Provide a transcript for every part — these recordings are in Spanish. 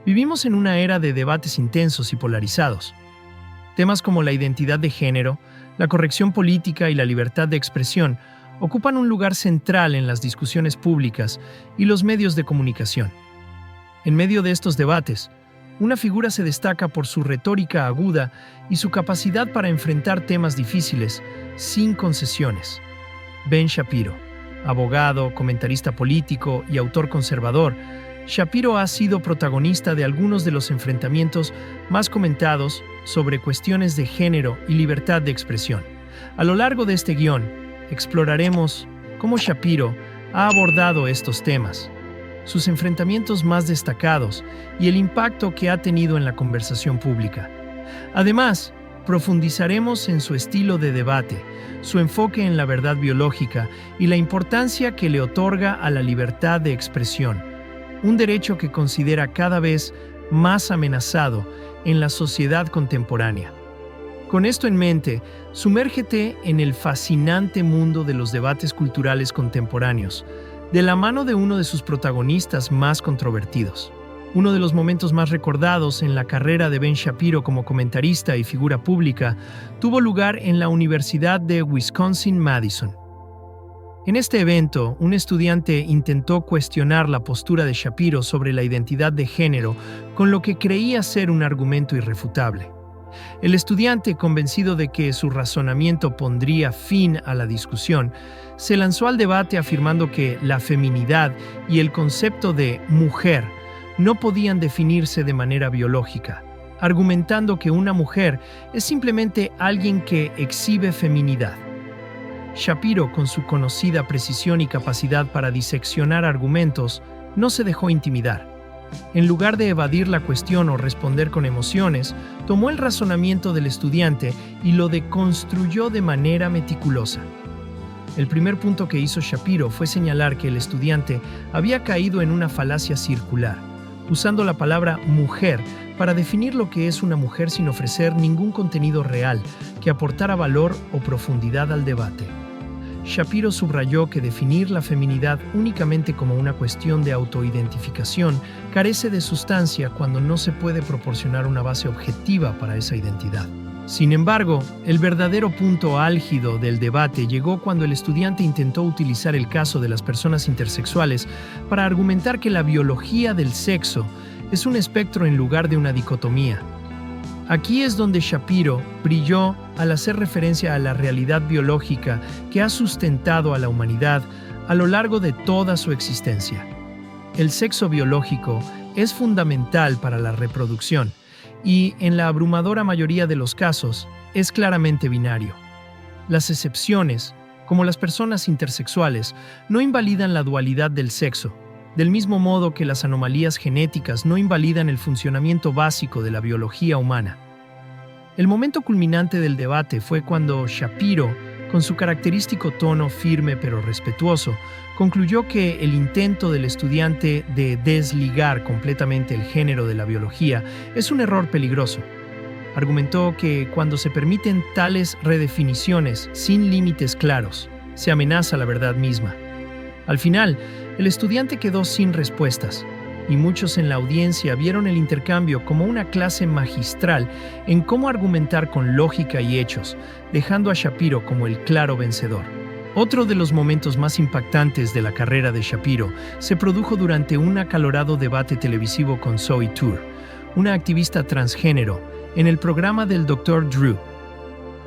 Vivimos en una era de debates intensos y polarizados. Temas como la identidad de género, la corrección política y la libertad de expresión ocupan un lugar central en las discusiones públicas y los medios de comunicación. En medio de estos debates, una figura se destaca por su retórica aguda y su capacidad para enfrentar temas difíciles sin concesiones. Ben Shapiro, abogado, comentarista político y autor conservador, Shapiro ha sido protagonista de algunos de los enfrentamientos más comentados sobre cuestiones de género y libertad de expresión. A lo largo de este guión, exploraremos cómo Shapiro ha abordado estos temas, sus enfrentamientos más destacados y el impacto que ha tenido en la conversación pública. Además, profundizaremos en su estilo de debate, su enfoque en la verdad biológica y la importancia que le otorga a la libertad de expresión, un derecho que considera cada vez más amenazado en la sociedad contemporánea. Con esto en mente, sumérgete en el fascinante mundo de los debates culturales contemporáneos, de la mano de uno de sus protagonistas más controvertidos. Uno de los momentos más recordados en la carrera de Ben Shapiro como comentarista y figura pública tuvo lugar en la Universidad de Wisconsin-Madison. En este evento, un estudiante intentó cuestionar la postura de Shapiro sobre la identidad de género con lo que creía ser un argumento irrefutable. El estudiante, convencido de que su razonamiento pondría fin a la discusión, se lanzó al debate afirmando que la feminidad y el concepto de mujer no podían definirse de manera biológica, argumentando que una mujer es simplemente alguien que exhibe feminidad. Shapiro, con su conocida precisión y capacidad para diseccionar argumentos, no se dejó intimidar. En lugar de evadir la cuestión o responder con emociones, tomó el razonamiento del estudiante y lo deconstruyó de manera meticulosa. El primer punto que hizo Shapiro fue señalar que el estudiante había caído en una falacia circular, usando la palabra mujer para definir lo que es una mujer sin ofrecer ningún contenido real que aportara valor o profundidad al debate. Shapiro subrayó que definir la feminidad únicamente como una cuestión de autoidentificación carece de sustancia cuando no se puede proporcionar una base objetiva para esa identidad. Sin embargo, el verdadero punto álgido del debate llegó cuando el estudiante intentó utilizar el caso de las personas intersexuales para argumentar que la biología del sexo es un espectro en lugar de una dicotomía. Aquí es donde Shapiro brilló al hacer referencia a la realidad biológica que ha sustentado a la humanidad a lo largo de toda su existencia. El sexo biológico es fundamental para la reproducción y, en la abrumadora mayoría de los casos, es claramente binario. Las excepciones, como las personas intersexuales, no invalidan la dualidad del sexo, del mismo modo que las anomalías genéticas no invalidan el funcionamiento básico de la biología humana. El momento culminante del debate fue cuando Shapiro, con su característico tono firme pero respetuoso, concluyó que el intento del estudiante de desligar completamente el género de la biología es un error peligroso. Argumentó que cuando se permiten tales redefiniciones sin límites claros, se amenaza la verdad misma. Al final, el estudiante quedó sin respuestas, y muchos en la audiencia vieron el intercambio como una clase magistral en cómo argumentar con lógica y hechos, dejando a Shapiro como el claro vencedor. Otro de los momentos más impactantes de la carrera de Shapiro se produjo durante un acalorado debate televisivo con Zoe Tour, una activista transgénero, en el programa del Dr. Drew.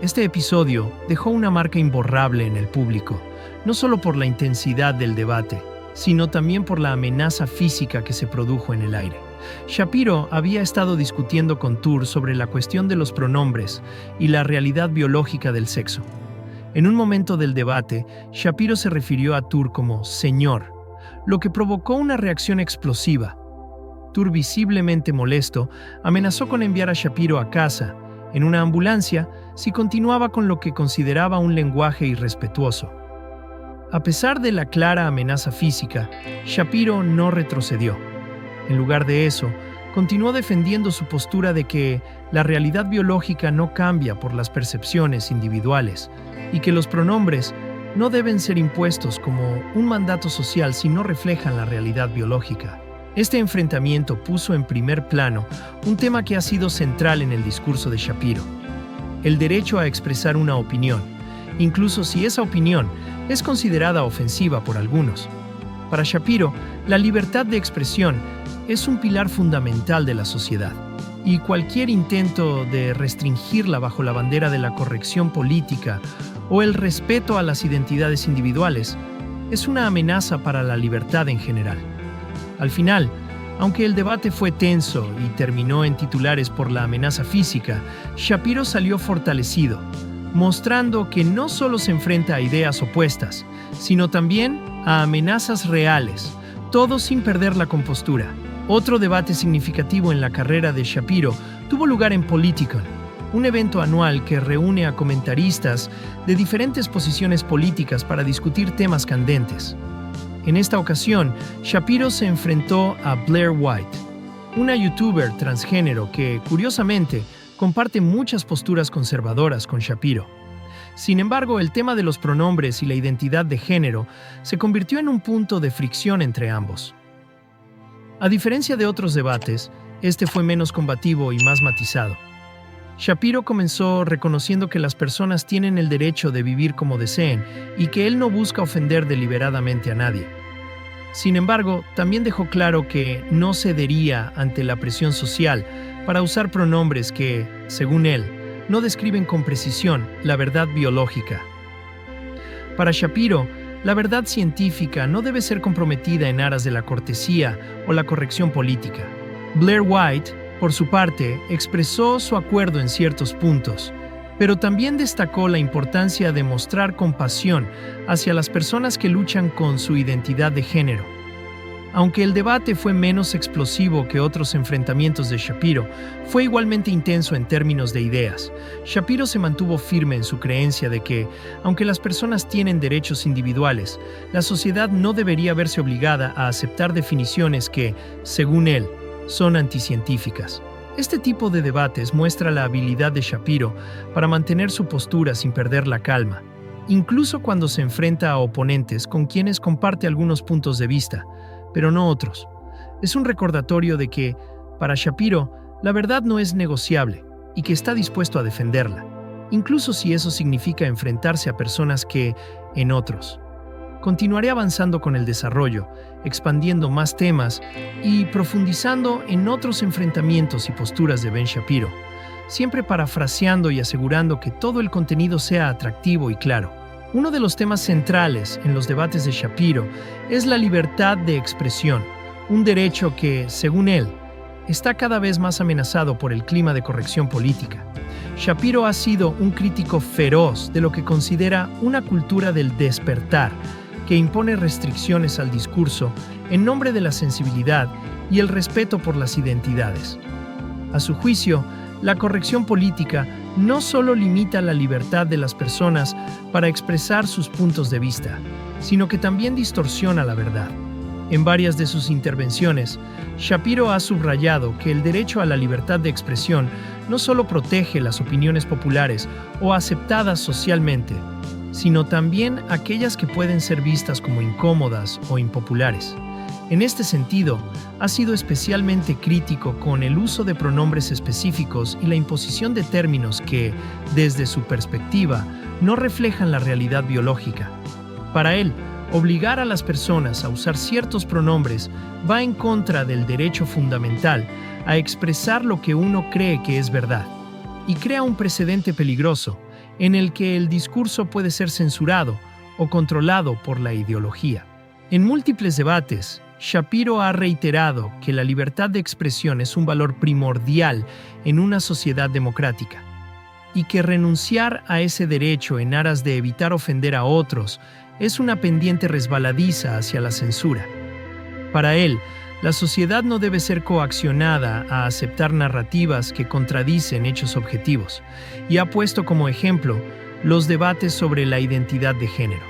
Este episodio dejó una marca imborrable en el público, no solo por la intensidad del debate, sino también por la amenaza física que se produjo en el aire. Shapiro había estado discutiendo con Tour sobre la cuestión de los pronombres y la realidad biológica del sexo. En un momento del debate, Shapiro se refirió a Tour como «señor», lo que provocó una reacción explosiva. Tour, visiblemente molesto, amenazó con enviar a Shapiro a casa, en una ambulancia, si continuaba con lo que consideraba un lenguaje irrespetuoso. A pesar de la clara amenaza física, Shapiro no retrocedió. En lugar de eso, continuó defendiendo su postura de que la realidad biológica no cambia por las percepciones individuales y que los pronombres no deben ser impuestos como un mandato social si no reflejan la realidad biológica. Este enfrentamiento puso en primer plano un tema que ha sido central en el discurso de Shapiro: el derecho a expresar una opinión, incluso si esa opinión es considerada ofensiva por algunos. Para Shapiro, la libertad de expresión es un pilar fundamental de la sociedad, y cualquier intento de restringirla bajo la bandera de la corrección política o el respeto a las identidades individuales es una amenaza para la libertad en general. Al final, aunque el debate fue tenso y terminó en titulares por la amenaza física, Shapiro salió fortalecido, mostrando que no solo se enfrenta a ideas opuestas, sino también a amenazas reales, todo sin perder la compostura. Otro debate significativo en la carrera de Shapiro tuvo lugar en Politico, un evento anual que reúne a comentaristas de diferentes posiciones políticas para discutir temas candentes. En esta ocasión, Shapiro se enfrentó a Blair White, una youtuber transgénero que, curiosamente, comparte muchas posturas conservadoras con Shapiro. Sin embargo, el tema de los pronombres y la identidad de género se convirtió en un punto de fricción entre ambos. A diferencia de otros debates, este fue menos combativo y más matizado. Shapiro comenzó reconociendo que las personas tienen el derecho de vivir como deseen y que él no busca ofender deliberadamente a nadie. Sin embargo, también dejó claro que no cedería ante la presión social para usar pronombres que, según él, no describen con precisión la verdad biológica. Para Shapiro, la verdad científica no debe ser comprometida en aras de la cortesía o la corrección política. Blair White, por su parte, expresó su acuerdo en ciertos puntos, pero también destacó la importancia de mostrar compasión hacia las personas que luchan con su identidad de género. Aunque el debate fue menos explosivo que otros enfrentamientos de Shapiro, fue igualmente intenso en términos de ideas. Shapiro se mantuvo firme en su creencia de que, aunque las personas tienen derechos individuales, la sociedad no debería verse obligada a aceptar definiciones que, según él, son anticientíficas. Este tipo de debates muestra la habilidad de Shapiro para mantener su postura sin perder la calma, incluso cuando se enfrenta a oponentes con quienes comparte algunos puntos de vista, pero no otros. Es un recordatorio de que, para Shapiro, la verdad no es negociable y que está dispuesto a defenderla, incluso si eso significa enfrentarse a personas que, en otros. Continuaré avanzando con el desarrollo, expandiendo más temas y profundizando en otros enfrentamientos y posturas de Ben Shapiro, siempre parafraseando y asegurando que todo el contenido sea atractivo y claro. Uno de los temas centrales en los debates de Shapiro es la libertad de expresión, un derecho que, según él, está cada vez más amenazado por el clima de corrección política. Shapiro ha sido un crítico feroz de lo que considera una cultura del despertar, que impone restricciones al discurso en nombre de la sensibilidad y el respeto por las identidades. A su juicio, la corrección política no solo limita la libertad de las personas para expresar sus puntos de vista, sino que también distorsiona la verdad. En varias de sus intervenciones, Shapiro ha subrayado que el derecho a la libertad de expresión no solo protege las opiniones populares o aceptadas socialmente, sino también aquellas que pueden ser vistas como incómodas o impopulares. En este sentido, ha sido especialmente crítico con el uso de pronombres específicos y la imposición de términos que, desde su perspectiva, no reflejan la realidad biológica. Para él, obligar a las personas a usar ciertos pronombres va en contra del derecho fundamental a expresar lo que uno cree que es verdad, y crea un precedente peligroso en el que el discurso puede ser censurado o controlado por la ideología. En múltiples debates, Shapiro ha reiterado que la libertad de expresión es un valor primordial en una sociedad democrática, y que renunciar a ese derecho en aras de evitar ofender a otros es una pendiente resbaladiza hacia la censura. Para él, la sociedad no debe ser coaccionada a aceptar narrativas que contradicen hechos objetivos, y ha puesto como ejemplo los debates sobre la identidad de género.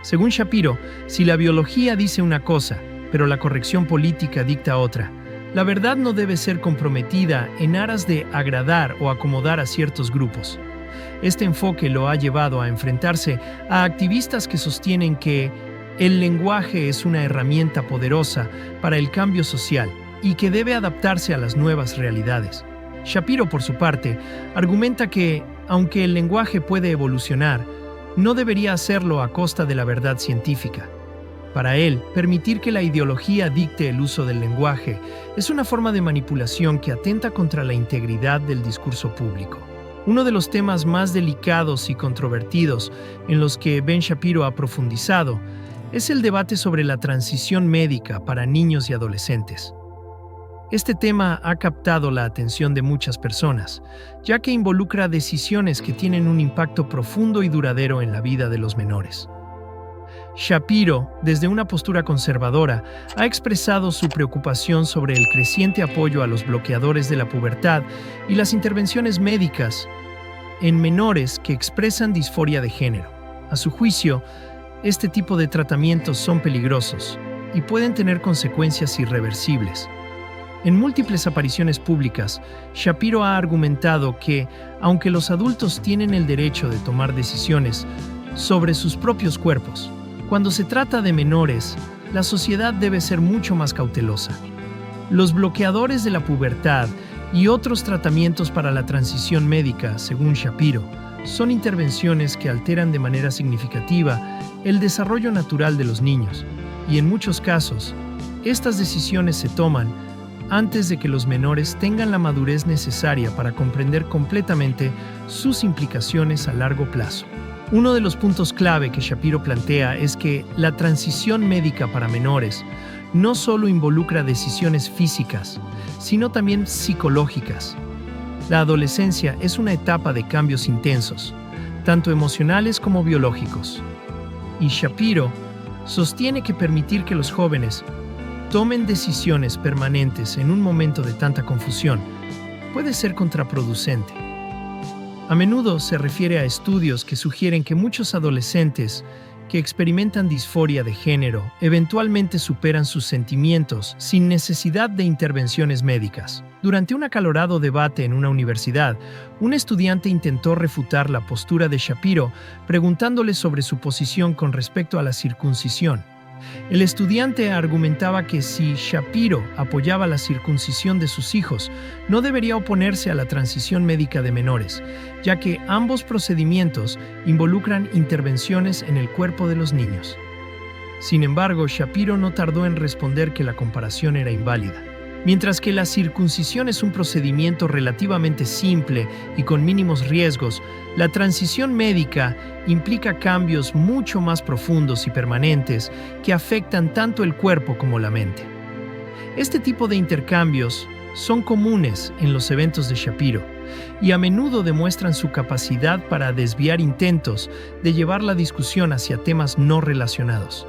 Según Shapiro, si la biología dice una cosa, pero la corrección política dicta otra, la verdad no debe ser comprometida en aras de agradar o acomodar a ciertos grupos. Este enfoque lo ha llevado a enfrentarse a activistas que sostienen que El lenguaje es una herramienta poderosa para el cambio social y que debe adaptarse a las nuevas realidades. Shapiro, por su parte, argumenta que, aunque el lenguaje puede evolucionar, no debería hacerlo a costa de la verdad científica. Para él, permitir que la ideología dicte el uso del lenguaje es una forma de manipulación que atenta contra la integridad del discurso público. Uno de los temas más delicados y controvertidos en los que Ben Shapiro ha profundizado es el debate sobre la transición médica para niños y adolescentes. Este tema ha captado la atención de muchas personas, ya que involucra decisiones que tienen un impacto profundo y duradero en la vida de los menores. Shapiro, desde una postura conservadora, ha expresado su preocupación sobre el creciente apoyo a los bloqueadores de la pubertad y las intervenciones médicas en menores que expresan disforia de género. A su juicio, este tipo de tratamientos son peligrosos y pueden tener consecuencias irreversibles. En múltiples apariciones públicas, Shapiro ha argumentado que, aunque los adultos tienen el derecho de tomar decisiones sobre sus propios cuerpos, cuando se trata de menores, la sociedad debe ser mucho más cautelosa. Los bloqueadores de la pubertad y otros tratamientos para la transición médica, según Shapiro, son intervenciones que alteran de manera significativa el desarrollo natural de los niños, y en muchos casos, estas decisiones se toman antes de que los menores tengan la madurez necesaria para comprender completamente sus implicaciones a largo plazo. Uno de los puntos clave que Shapiro plantea es que la transición médica para menores no solo involucra decisiones físicas, sino también psicológicas. La adolescencia es una etapa de cambios intensos, tanto emocionales como biológicos. Y Shapiro sostiene que permitir que los jóvenes tomen decisiones permanentes en un momento de tanta confusión puede ser contraproducente. A menudo se refiere a estudios que sugieren que muchos adolescentes que experimentan disforia de género eventualmente superan sus sentimientos sin necesidad de intervenciones médicas. Durante un acalorado debate en una universidad, un estudiante intentó refutar la postura de Shapiro preguntándole sobre su posición con respecto a la circuncisión. El estudiante argumentaba que si Shapiro apoyaba la circuncisión de sus hijos, no debería oponerse a la transición médica de menores, ya que ambos procedimientos involucran intervenciones en el cuerpo de los niños. Sin embargo, Shapiro no tardó en responder que la comparación era inválida. Mientras que la circuncisión es un procedimiento relativamente simple y con mínimos riesgos, la transición médica implica cambios mucho más profundos y permanentes que afectan tanto el cuerpo como la mente. Este tipo de intercambios son comunes en los eventos de Shapiro y a menudo demuestran su capacidad para desviar intentos de llevar la discusión hacia temas no relacionados.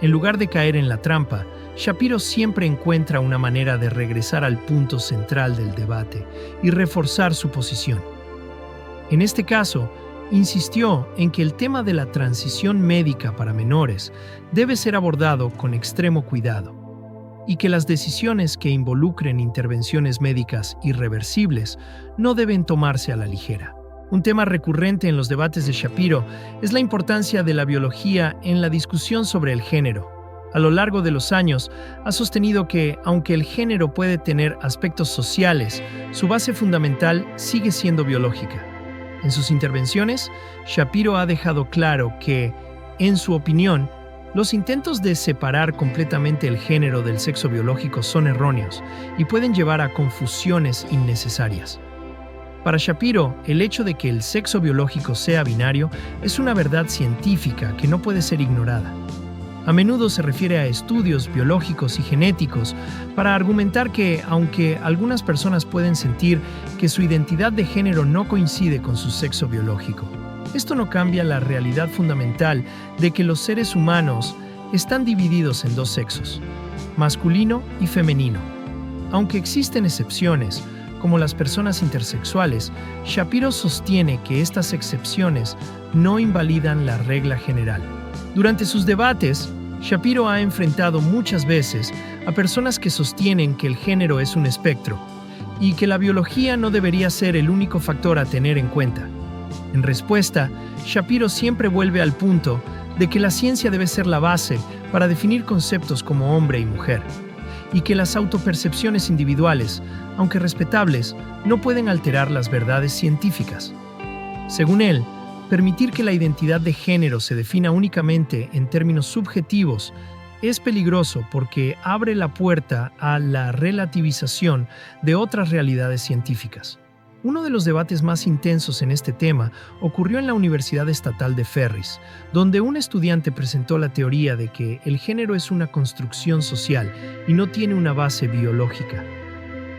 En lugar de caer en la trampa, Shapiro siempre encuentra una manera de regresar al punto central del debate y reforzar su posición. En este caso, insistió en que el tema de la transición médica para menores debe ser abordado con extremo cuidado y que las decisiones que involucren intervenciones médicas irreversibles no deben tomarse a la ligera. Un tema recurrente en los debates de Shapiro es la importancia de la biología en la discusión sobre el género. A lo largo de los años, ha sostenido que, aunque el género puede tener aspectos sociales, su base fundamental sigue siendo biológica. En sus intervenciones, Shapiro ha dejado claro que, en su opinión, los intentos de separar completamente el género del sexo biológico son erróneos y pueden llevar a confusiones innecesarias. Para Shapiro, el hecho de que el sexo biológico sea binario es una verdad científica que no puede ser ignorada. A menudo se refiere a estudios biológicos y genéticos para argumentar que, aunque algunas personas pueden sentir que su identidad de género no coincide con su sexo biológico, esto no cambia la realidad fundamental de que los seres humanos están divididos en dos sexos, masculino y femenino. Aunque existen excepciones, como las personas intersexuales, Shapiro sostiene que estas excepciones no invalidan la regla general. Durante sus debates, Shapiro ha enfrentado muchas veces a personas que sostienen que el género es un espectro y que la biología no debería ser el único factor a tener en cuenta. En respuesta, Shapiro siempre vuelve al punto de que la ciencia debe ser la base para definir conceptos como hombre y mujer, y que las autopercepciones individuales, aunque respetables, no pueden alterar las verdades científicas. Según él, permitir que la identidad de género se defina únicamente en términos subjetivos es peligroso porque abre la puerta a la relativización de otras realidades científicas. Uno de los debates más intensos en este tema ocurrió en la Universidad Estatal de Ferris, donde un estudiante presentó la teoría de que el género es una construcción social y no tiene una base biológica.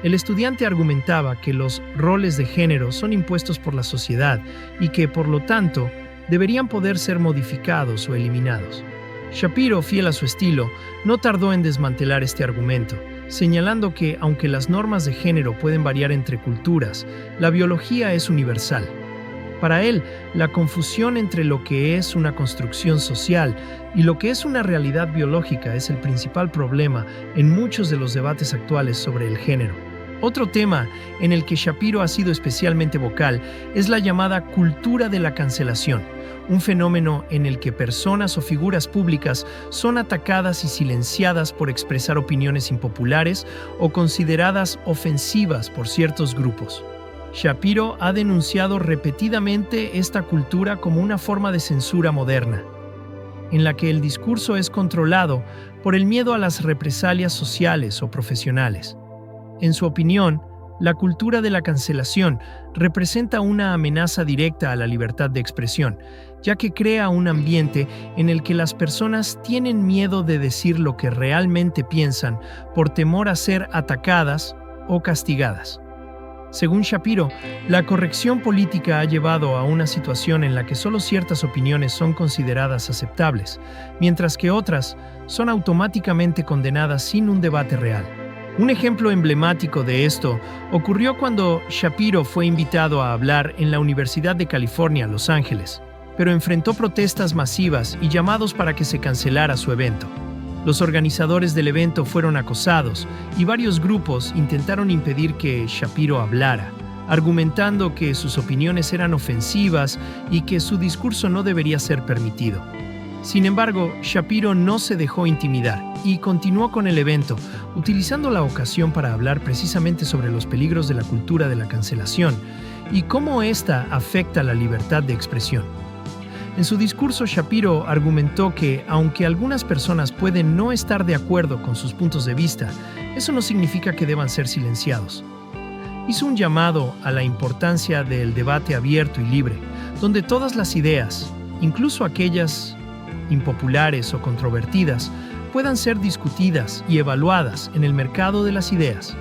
El estudiante argumentaba que los roles de género son impuestos por la sociedad y que, por lo tanto, deberían poder ser modificados o eliminados. Shapiro, fiel a su estilo, no tardó en desmantelar este argumento, señalando que, aunque las normas de género pueden variar entre culturas, la biología es universal. Para él, la confusión entre lo que es una construcción social y lo que es una realidad biológica es el principal problema en muchos de los debates actuales sobre el género. Otro tema en el que Shapiro ha sido especialmente vocal es la llamada cultura de la cancelación, un fenómeno en el que personas o figuras públicas son atacadas y silenciadas por expresar opiniones impopulares o consideradas ofensivas por ciertos grupos. Shapiro ha denunciado repetidamente esta cultura como una forma de censura moderna, en la que el discurso es controlado por el miedo a las represalias sociales o profesionales. En su opinión, la cultura de la cancelación representa una amenaza directa a la libertad de expresión, ya que crea un ambiente en el que las personas tienen miedo de decir lo que realmente piensan por temor a ser atacadas o castigadas. Según Shapiro, la corrección política ha llevado a una situación en la que solo ciertas opiniones son consideradas aceptables, mientras que otras son automáticamente condenadas sin un debate real. Un ejemplo emblemático de esto ocurrió cuando Shapiro fue invitado a hablar en la Universidad de California, Los Ángeles, pero enfrentó protestas masivas y llamados para que se cancelara su evento. Los organizadores del evento fueron acosados y varios grupos intentaron impedir que Shapiro hablara, argumentando que sus opiniones eran ofensivas y que su discurso no debería ser permitido. Sin embargo, Shapiro no se dejó intimidar y continuó con el evento, utilizando la ocasión para hablar precisamente sobre los peligros de la cultura de la cancelación y cómo ésta afecta la libertad de expresión. En su discurso, Shapiro argumentó que, aunque algunas personas pueden no estar de acuerdo con sus puntos de vista, eso no significa que deban ser silenciados. Hizo un llamado a la importancia del debate abierto y libre, donde todas las ideas, incluso aquellas impopulares o controvertidas, puedan ser discutidas y evaluadas en el mercado de las ideas.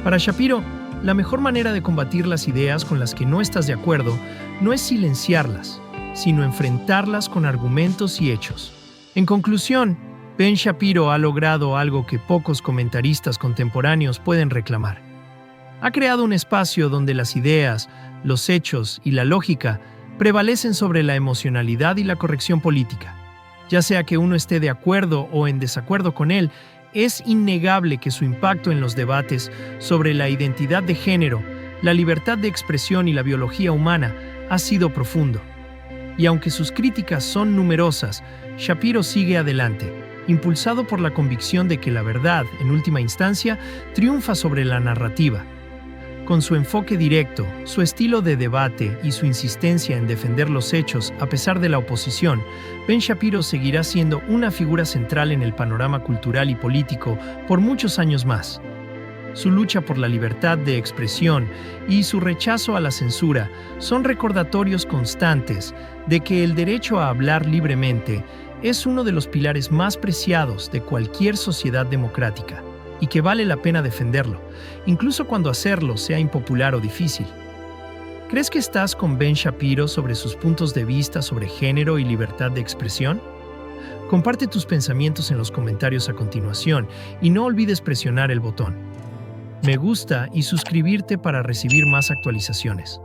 Para Shapiro, la mejor manera de combatir las ideas con las que no estás de acuerdo no es silenciarlas, sino enfrentarlas con argumentos y hechos. En conclusión, Ben Shapiro ha logrado algo que pocos comentaristas contemporáneos pueden reclamar. Ha creado un espacio donde las ideas, los hechos y la lógica prevalecen sobre la emocionalidad y la corrección política. Ya sea que uno esté de acuerdo o en desacuerdo con él, es innegable que su impacto en los debates sobre la identidad de género, la libertad de expresión y la biología humana ha sido profundo. Y aunque sus críticas son numerosas, Shapiro sigue adelante, impulsado por la convicción de que la verdad, en última instancia, triunfa sobre la narrativa. Con su enfoque directo, su estilo de debate y su insistencia en defender los hechos a pesar de la oposición, Ben Shapiro seguirá siendo una figura central en el panorama cultural y político por muchos años más. Su lucha por la libertad de expresión y su rechazo a la censura son recordatorios constantes de que el derecho a hablar libremente es uno de los pilares más preciados de cualquier sociedad democrática, y que vale la pena defenderlo, incluso cuando hacerlo sea impopular o difícil. ¿Crees que estás con Ben Shapiro sobre sus puntos de vista sobre género y libertad de expresión? Comparte tus pensamientos en los comentarios a continuación y no olvides presionar el botón me gusta y suscribirte para recibir más actualizaciones.